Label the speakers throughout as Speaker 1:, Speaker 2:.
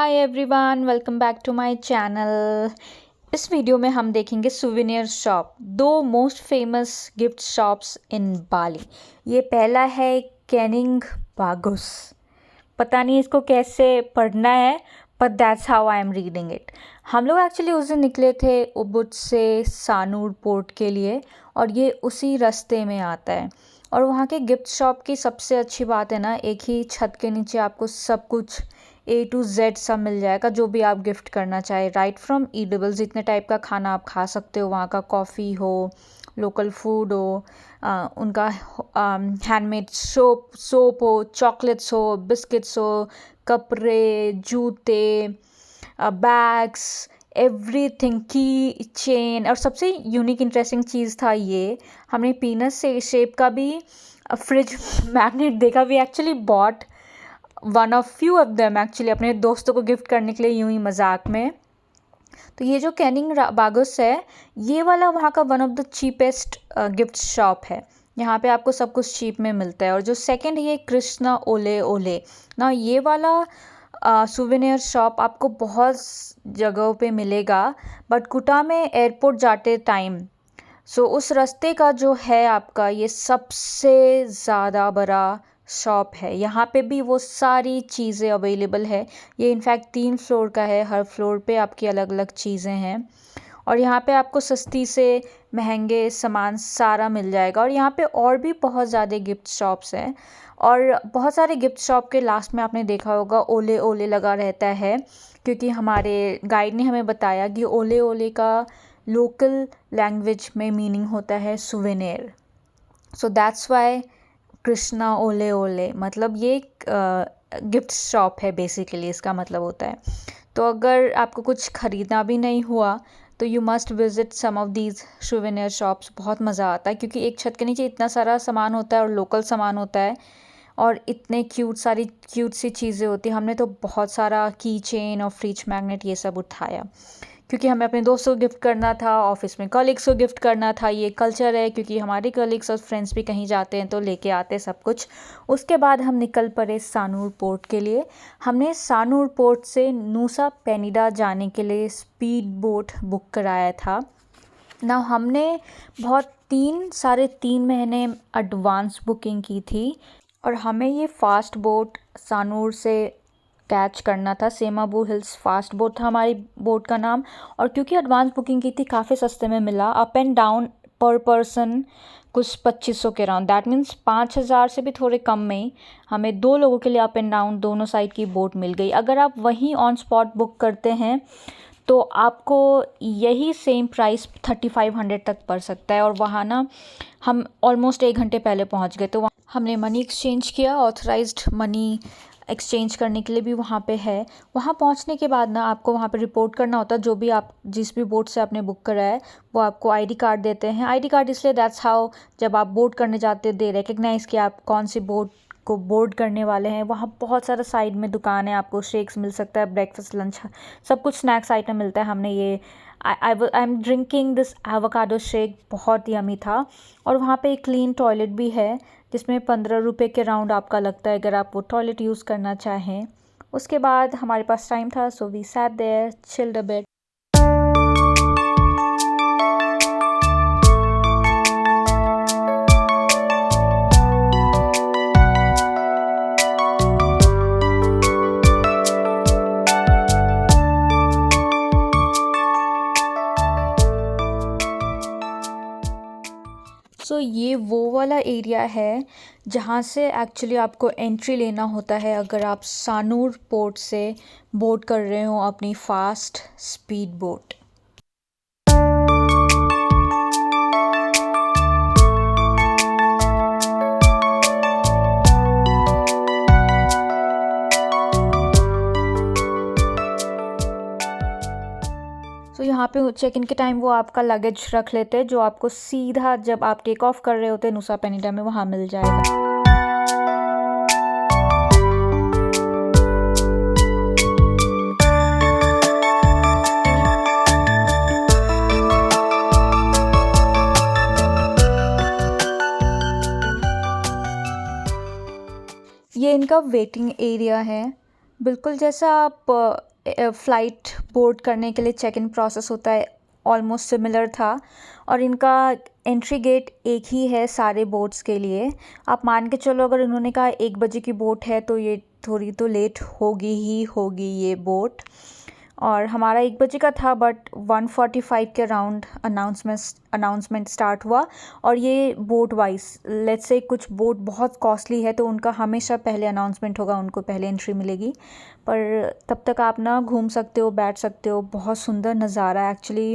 Speaker 1: Hi everyone, welcome back to my channel. इस video में हम देखेंगे सुवेनियर शॉप, दो most famous gift shops in Bali. ये पहला है कैनिंग बागुस। पता नहीं इसको कैसे पढ़ना है, but that's how I am reading it. हम लोग एक्चुअली उस दिन निकले थे उबुड से सानूर पोर्ट के लिए, और ये उसी रास्ते में आता है। और वहाँ के गिफ्ट शॉप की सबसे अच्छी बात है ना, एक ही छत के नीचे आपको सब कुछ A to Z सब मिल जाएगा, जो भी आप गिफ्ट करना चाहे। राइट फ्रॉम ईडेबल्स, जितने टाइप का खाना आप खा सकते हो, वहाँ का कॉफ़ी हो, लोकल फूड हो, उनका हैंडमेड सोप हो, चॉकलेट्स हो, बिस्किट्स हो, कपड़े, जूते, बैग्स, एवरीथिंग, की चेन। और सबसे यूनिक इंटरेस्टिंग चीज़ था ये, हमने पीनट से शेप का भी फ्रिज मैग्नेट देखा। We actually bought one of few of them actually अपने दोस्तों को गिफ्ट करने के लिए, यूं ही मजाक में। तो ये जो कैनिंग बागुस है, ये वाला वहाँ का one of the cheapest gift shop है। यहाँ पे आपको सब कुछ चीप में मिलता है। और जो सेकंड है ये कृष्णा ओले ओले ना, ये वाला सुवेनियर शॉप आपको बहुत जगहों पे मिलेगा, बट कुटा में एयरपोर्ट जाते टाइम, सो उस रास्ते का जो है आपका, ये सबसे ज़्यादा बड़ा शॉप है। यहाँ पे भी वो सारी चीज़ें अवेलेबल है। ये इनफैक्ट 3 फ्लोर का है, हर फ्लोर पे आपकी अलग अलग चीज़ें हैं। और यहाँ पे आपको सस्ती से महंगे सामान सारा मिल जाएगा। और यहाँ पे और भी बहुत ज़्यादा गिफ्ट शॉप्स हैं, और बहुत सारे गिफ्ट शॉप के लास्ट में आपने देखा होगा ओले ओले लगा रहता है, क्योंकि हमारे गाइड ने हमें बताया कि ओले ओले का लोकल लैंग्वेज में मीनिंग होता है souvenir. So that's why Krishna ओले ओले, मतलब ये गिफ्ट शॉप है बेसिकली, इसका मतलब होता है। तो अगर आपको कुछ ख़रीदना भी नहीं हुआ तो you must visit some of these souvenir shops. बहुत मज़ा आता है, क्योंकि एक छत के नीचे इतना सारा सामान होता है और लोकल सामान होता है, और इतने क्यूट सी चीज़ें होती हैं। हमने तो बहुत सारा की चेन और फ्रिज मैग्नेट ये सब उठाया, क्योंकि हमें अपने दोस्तों को गिफ्ट करना था, ऑफिस में कलीग्स को गिफ्ट करना था। ये कल्चर है, क्योंकि हमारे कलीग्स और फ्रेंड्स भी कहीं जाते हैं तो लेके आते हैं सब कुछ। उसके बाद हम निकल पड़े सानूर पोर्ट के लिए। हमने सानूर पोर्ट से नूसा पेनिडा जाने के लिए स्पीड बोट बुक कराया था ना। हमने बहुत 3 महीने एडवांस बुकिंग की थी, और हमें ये फ़ास्ट बोट सानूर से कैच करना था। सेमाबू हिल्स फ़ास्ट बोट था हमारी बोट का नाम। और क्योंकि एडवांस बुकिंग की थी, काफ़ी सस्ते में मिला। अप एंड डाउन पर पर्सन कुछ 2500 के अराउंड, दैट मीन्स 5000 से भी थोड़े कम में ही हमें 2 लोगों के लिए अप एंड डाउन दोनों साइड की बोट मिल गई। अगर आप वहीं ऑन स्पॉट बुक करते हैं तो आपको यही सेम प्राइस 3500 तक पड़ सकता है। और वहाँ ना हम ऑलमोस्ट 1 घंटे पहले पहुँच गए, तो हमने मनी एक्सचेंज किया। ऑथराइज्ड मनी एक्सचेंज करने के लिए भी वहाँ पे है। वहाँ पहुँचने के बाद ना आपको वहाँ पे रिपोर्ट करना होता है, जो भी आप जिस भी बोट से आपने बुक करा है वो आपको आईडी कार्ड देते हैं। आईडी कार्ड इसलिए, दैट्स हाउ जब आप बोट करने जाते हैं दे रिकग्नाइज़ कि आप कौन सी बोट को बोर्ड करने वाले हैं। वहाँ बहुत सारा साइड में दुकान है, आपको शेक्स मिल सकता है, ब्रेकफास्ट लंच सब कुछ स्नैक्स आइटम मिलता है। हमने ये I am drinking this avocado shake, बहुत यमी था। और वहाँ पे एक क्लीन टॉयलेट भी है, जिसमें 15 रुपये के राउंड आपका लगता है अगर आप वो टॉयलेट यूज़ करना चाहें। उसके बाद हमारे पास टाइम था, so we sat there, chilled a bit. So ये वो वाला एरिया है जहाँ से एक्चुअली आपको एंट्री लेना होता है अगर आप सानूर पोर्ट से बोट कर रहे हो अपनी फ़ास्ट स्पीड बोट। तो यहाँ पे चेक इन के टाइम वो आपका लगेज रख लेते हैं, जो आपको सीधा जब आप टेक ऑफ कर रहे होते हैं नुसा पेनिडा में, वहाँ मिल जाएगा। ये इनका वेटिंग एरिया है, बिल्कुल जैसा आप फ़्लाइट बोर्ड करने के लिए चेक इन प्रोसेस होता है, ऑलमोस्ट सिमिलर था। और इनका एंट्री गेट एक ही है सारे बोट्स के लिए। आप मान के चलो, अगर उन्होंने कहा 1 बजे की बोट है तो ये थोड़ी तो लेट होगी ही होगी ये बोट। और हमारा 1 बजे का था, बट 1:45 के अराउंड अनाउंसमेंट स्टार्ट हुआ। और ये बोट वाइज, लेट्स से कुछ बोट बहुत कॉस्टली है तो उनका हमेशा पहले अनाउंसमेंट होगा, उनको पहले एंट्री मिलेगी। पर तब तक आप ना घूम सकते हो, बैठ सकते हो। बहुत सुंदर नज़ारा एक्चुअली।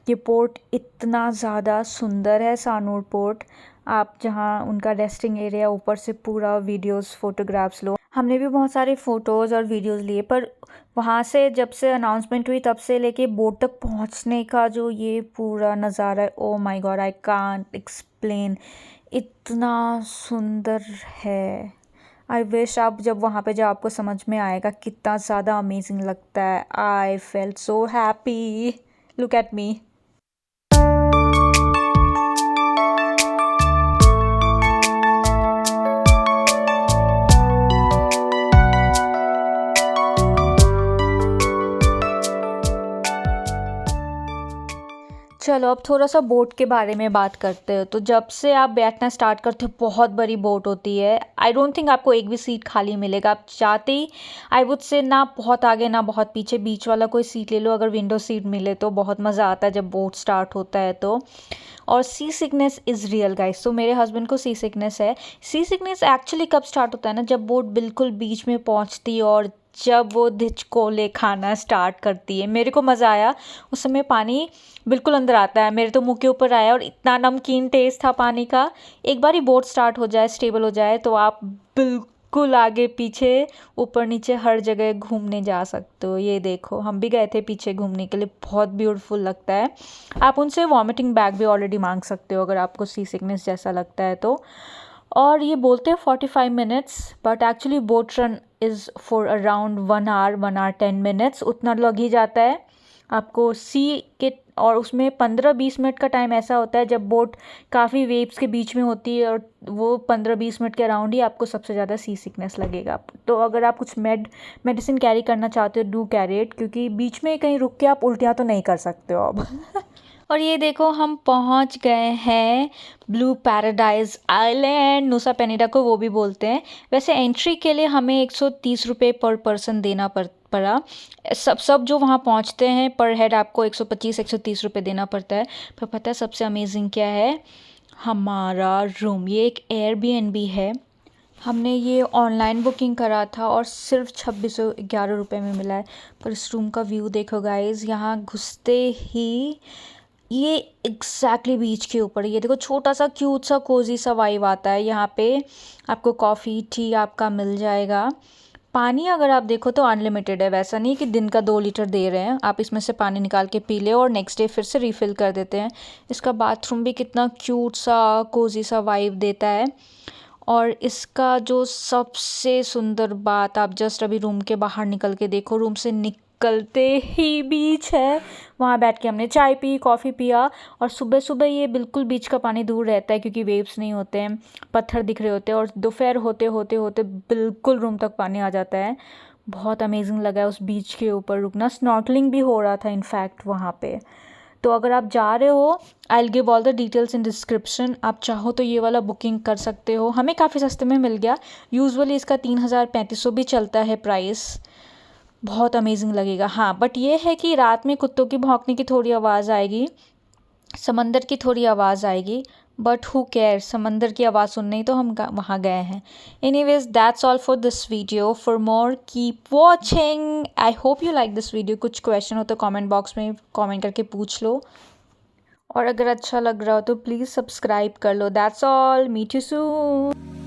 Speaker 1: ये पोर्ट इतना ज़्यादा सुंदर है, सानूर पोर्ट। आप जहाँ उनका रेस्टिंग एरिया, ऊपर से पूरा वीडियोस फोटोग्राफ्स लो। हमने भी बहुत सारे फ़ोटोज़ और वीडियोस लिए, पर वहाँ से जब से अनाउंसमेंट हुई तब से लेके बोट तक पहुँचने का जो ये पूरा नज़ारा है, oh my God, I can't explain. इतना सुंदर है। आई विश आप जब वहाँ पे जाओ आपको समझ में आएगा कितना ज़्यादा अमेजिंग लगता है। I felt so happy. Look at me. चलो अब थोड़ा सा बोट के बारे में बात करते हो। तो जब से आप बैठना स्टार्ट करते हो, बहुत बड़ी बोट होती है। आई डोंट थिंक आपको एक भी सीट खाली मिलेगा। आप जाते ही आई वुड से ना बहुत आगे ना बहुत पीछे, बीच वाला कोई सीट ले लो अगर विंडो सीट मिले तो। बहुत मज़ा आता है जब बोट स्टार्ट होता है तो। और सी सिकनेस इज़ रियल गाइस। तो मेरे हस्बैंड को सी सिकनेस है। सी सिकनेस एक्चुअली कब स्टार्ट होता है ना, जब बोट बिल्कुल बीच में पहुंचती है और जब वो हिचकोले खाना स्टार्ट करती है। मेरे को मज़ा आया उस समय, पानी बिल्कुल अंदर आता है, मेरे तो मुंह के ऊपर आया और इतना नमकीन टेस्ट था पानी का। एक बार ही बोट स्टार्ट हो जाए, स्टेबल हो जाए, तो आप बिल्कुल आगे पीछे ऊपर नीचे हर जगह घूमने जा सकते हो। ये देखो, हम भी गए थे पीछे घूमने के लिए, बहुत ब्यूटीफुल लगता है। आप उनसे वॉमिटिंग बैग भी ऑलरेडी मांग सकते हो अगर आपको सी सिकनेस जैसा लगता है तो। और ये बोलते हैं 45 minutes, but actually boat run is for around 1 hour 10 minutes, उतना लग ही जाता है आपको सी के। और उसमें 15-20 मिनट का टाइम ऐसा होता है जब बोट काफ़ी वेव्स के बीच में होती है, और वो 15-20 मिनट के अराउंड ही आपको सबसे ज़्यादा सी सिकनेस लगेगा। तो अगर आप कुछ मेडिसिन कैरी करना चाहते हो, डू कैरी इट, क्योंकि बीच में कहीं रुक के आप उल्टियाँ तो नहीं कर सकते हो अब। और ये देखो, हम पहुंच गए हैं blue paradise island, Nusa Penida को वो भी बोलते हैं। वैसे एंट्री के लिए हमें 130 रुपये पर पर्सन देना पड़ा। सब जो वहाँ पहुँचते हैं पर हेड आपको 125-130 रुपये देना पड़ता है। पर पता है सबसे अमेजिंग क्या है? हमारा रूम, ये एक एयरबीएनबी है। हमने ये ऑनलाइन बुकिंग करा था और सिर्फ 2611 रुपये में मिला है। पर इस रूम का व्यू देखो गाइज, यहाँ घुसते ही ये एग्जैक्टली बीच के ऊपर, ये देखो छोटा सा क्यूट सा कोजी सा वाइब आता है यहाँ पे। आपको कॉफ़ी टी आपका मिल जाएगा। पानी अगर आप देखो तो अनलिमिटेड है, वैसा नहीं कि दिन का 2 लीटर दे रहे हैं। आप इसमें से पानी निकाल के पी ले और नेक्स्ट डे फिर से रिफ़िल कर देते हैं। इसका बाथरूम भी कितना क्यूट सा कोजी सा वाइब देता है। और इसका जो सबसे सुंदर बात, आप जस्ट अभी रूम के बाहर निकल के देखो, रूम से निकलते ही बीच है। वहाँ बैठ के हमने चाय पी, कॉफ़ी पिया। और सुबह सुबह ये बिल्कुल बीच का पानी दूर रहता है क्योंकि वेव्स नहीं होते हैं, पत्थर दिख रहे होते हैं। और दोपहर होते होते होते बिल्कुल रूम तक पानी आ जाता है। बहुत अमेजिंग लगा है उस बीच के ऊपर रुकना। स्नॉर्कलिंग भी हो रहा था इनफैक्ट वहाँ पे। तो अगर आप जा रहे हो, I will give all the details in description. आप चाहो तो ये वाला बुकिंग कर सकते हो, हमें काफ़ी सस्ते में मिल गया। यूजुअली इसका 3,3500 भी चलता है प्राइस। बहुत अमेजिंग लगेगा। हाँ, बट ये है कि रात में कुत्तों की भौंकने की थोड़ी आवाज़ आएगी, समंदर की थोड़ी आवाज़ आएगी, बट हु केयर, समंदर की आवाज़ सुनने ही तो हम वहाँ गए हैं। Anyways, that's all for this video. For more keep watching. I hope you like this video. कुछ क्वेश्चन हो तो कमेंट बॉक्स में कमेंट करके पूछ लो। और अगर अच्छा लग रहा हो तो प्लीज़ सब्सक्राइब कर लो। That's all, meet you soon.